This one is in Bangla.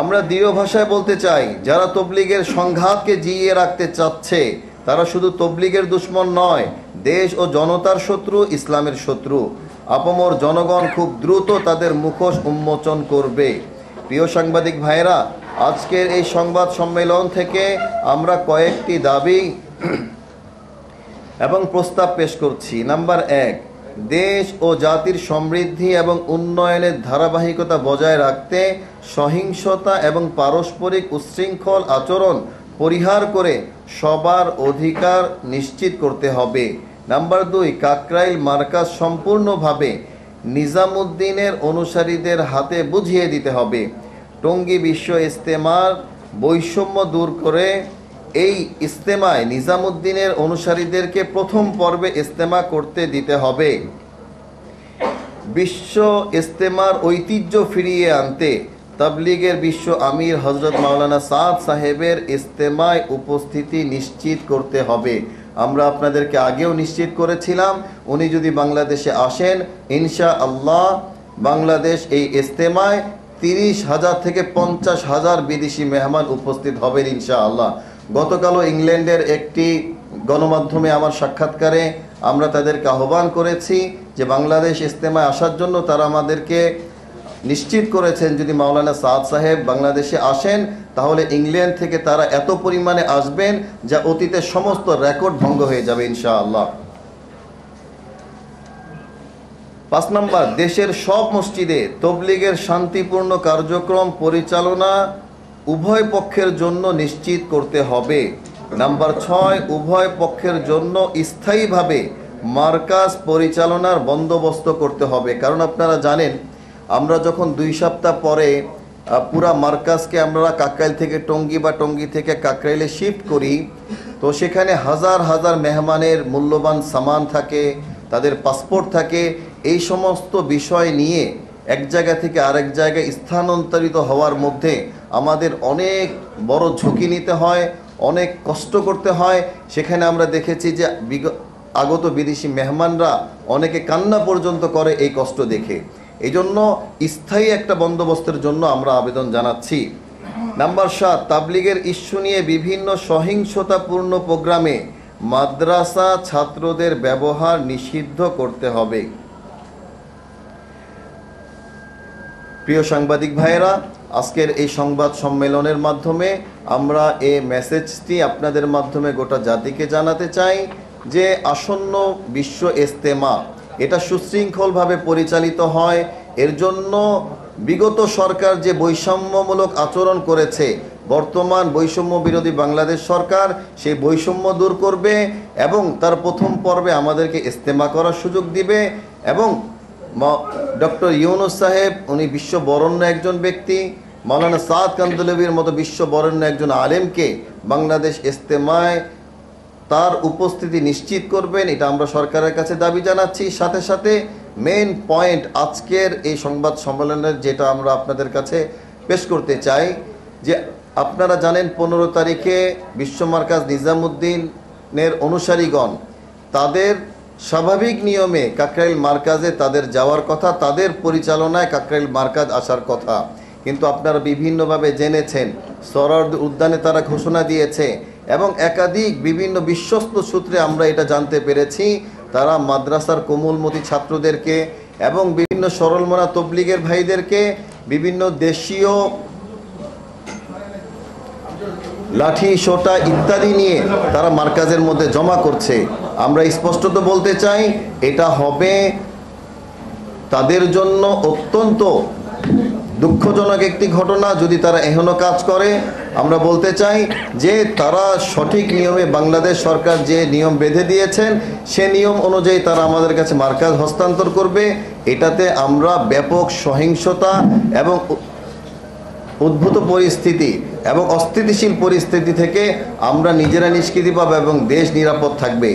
আমরা দৃঢ় ভাষায় বলতে চাই, যারা তবলিগের সংঘাতকে জিইয়ে রাখতে চাচ্ছে তারা শুধু তবলিগের দুশ্মন নয়, দেশ ও জনতার শত্রু, ইসলামের শত্রু। আপামর জনগণ খুব দ্রুত তাদের মুখোশ উন্মোচন করবে। প্রিয় সাংবাদিক ভাইরা, আজকের এই সংবাদ সম্মেলন থেকে আমরা কয়েকটি দাবি এবং প্রস্তাব পেশ করছি। নাম্বার 1, দেশ ও জাতির সমৃদ্ধি এবং উন্নয়নের ধারাবাহিকতা বজায় রাখতে সহিংসতা এবং পারস্পরিক উচ্ছৃঙ্খল আচরণ পরিহার করে সবার অধিকার নিশ্চিত করতে হবে। নাম্বার 2, কাকরাইল মার্কাজ সম্পূর্ণভাবে নিজামুদ্দিনের অনুসারীদের হাতে বুঝিয়ে দিতে হবে। টঙ্গী বিশ্ব ইজতেমার বৈষম্য দূর করে এই ইজতেমায় নিজামুদ্দিনের অনুসারীদেরকে প্রথম পর্বে ইজতেমা করতে দিতে হবে। বিশ্ব ইজতেমার ঐতিহ্য ফিরিয়ে আনতে তাবলিগের বিশ্ব আমির হযরত মাওলানা সাদ সাহেবের ইজতেমায় উপস্থিতি নিশ্চিত করতে হবে। আমরা আপনাদেরকে আগেও নিশ্চিত করেছিলাম, উনি যদি বাংলাদেশে আসেন ইনশাআল্লাহ বাংলাদেশ এই ইজতেমায় 30,000 থেকে 50,000 বিদেশি মেহমান উপস্থিত হবেন ইনশাআল্লাহ। গতকালও ইংল্যান্ডের একটি গণমাধ্যমে আমার সাক্ষাৎকারে আমরা তাদেরকে আহ্বান করেছি যে বাংলাদেশ ইজতেমায় আসার জন্য তারা আমাদেরকে নিশ্চিত করেছেন যদি মাওলানা সাদ সাহেব বাংলাদেশে আসেন তাহলে ইংল্যান্ড থেকে তারা এত পরিমাণে আসবেন যা অতীতের সমস্ত রেকর্ড ভঙ্গ হয়ে যাবে ইনশাআল্লাহ। 5 নম্বর, দেশের সব মসজিদে তবলিগের শান্তিপূর্ণ কার্যক্রম পরিচালনা উভয় পক্ষের জন্য নিশ্চিত করতে হবে। নাম্বার 6, উভয় পক্ষের জন্য স্থায়ীভাবে মার্কাজ পরিচালনার বন্দোবস্ত করতে হবে। কারণ আপনারা জানেন, আমরা যখন 2 সপ্তাহ পরে পুরা মার্কাজকে আমরা কাকরাইল থেকে টঙ্গী বা টঙ্গী থেকে কাকরাইলে শিফট করি, তো সেখানে হাজার হাজার মেহমানের মূল্যবান সামান থাকে, তাদের পাসপোর্ট থাকে। এই সমস্ত বিষয় নিয়ে এক জায়গা থেকে আরেক জায়গায় স্থানান্তরিত হওয়ার মধ্যে আমাদের অনেক বড় ঝুঁকি নিতে হয়, অনেক কষ্ট করতে হয়। সেখানে আমরা দেখেছি যে আগত বিদেশি মেহমানরা অনেকে কান্না পর্যন্ত করে এই কষ্ট দেখে। এই জন্য স্থায়ী একটা বন্দোবস্তের জন্য আমরা আবেদন জানাচ্ছি। নাম্বার 7, তাবলিগের ইস্যু নিয়ে বিভিন্ন সহিংসতাপূর্ণ প্রোগ্রামে মাদ্রাসা ছাত্রদের ব্যবহার নিষিদ্ধ করতে হবে। প্রিয় সাংবাদিক ভাইয়েরা, আজকের এই সংবাদ সম্মেলনের মাধ্যমে আমরা এই মেসেজটি আপনাদের মাধ্যমে গোটা জাতিকে জানাতে চাই যে আসন্ন বিশ্ব ইজতেমা এটা সুশৃঙ্খলভাবে পরিচালিত হয়। এর জন্য বিগত সরকার যে বৈষম্যমূলক আচরণ করেছে, বর্তমান বৈষম্য বিরোধী বাংলাদেশ সরকার সেই বৈষম্য দূর করবে এবং তার প্রথম পর্বে আমাদেরকে ইজতেমা করার সুযোগ দিবে। এবং ডক্টর ইউনুস সাহেব উনি বিশ্ব বরেণ্য একজন ব্যক্তি, মাওলানা সাদ কান্দলবির মতো বিশ্ব বরেণ্য একজন আলেমকে বাংলাদেশ ইজতেমায় তার উপস্থিতি নিশ্চিত করবেন, এটা আমরা সরকারের কাছে দাবি জানাচ্ছি। সাথে সাথে মেইন পয়েন্ট আজকের এই সংবাদ সম্মেলনের যেটা আমরা আপনাদের কাছে পেশ করতে চাই যে আপনারা জানেন 15 তারিখে বিশ্ব মার্কাজ নিজামুদ্দিনের অনুসারীগণ তাদের স্বাভাবিক নিয়মে কাকরাইল মার্কাজে তাদের যাওয়ার কথা, তাদের পরিচালনায় কাকরাইল মার্কাজ আসার কথা। কিন্তু আপনারা বিভিন্নভাবে জেনেছেন, সোহরাওয়ার্দী উদ্যানে তারা ঘোষণা দিয়েছে এবং একাধিক বিভিন্ন বিশ্বস্ত সূত্রে আমরা এটা জানতে পেরেছি তারা মাদ্রাসার কোমলমতি ছাত্রদেরকে এবং বিভিন্ন সরলমনা তবলিগের ভাইদেরকে বিভিন্ন দেশীয় লাঠি সোটা ইত্যাদি নিয়ে তারা মার্কাজের মধ্যে জমা করছে। আমরা স্পষ্টত বলতে চাই এটা হবে তাদের জন্য অত্যন্ত দুঃখজনক একটি ঘটনা যদি তারা এখনো কাজ করে। আমরা বলতে চাই যে তারা সঠিক নিয়মে বাংলাদেশ সরকার যে নিয়ম বেঁধে দিয়েছেন সে নিয়ম অনুযায়ী তারা আমাদের কাছে মার্কাজ হস্তান্তর করবে। এটাতে আমরা ব্যাপক সহিংসতা এবং উদ্ভূত পরিস্থিতি এবং অস্থিতিশীল পরিস্থিতি থেকে আমরা নিজেরা নিষ্কৃতি পাবো এবং দেশ নিরাপদ থাকবে।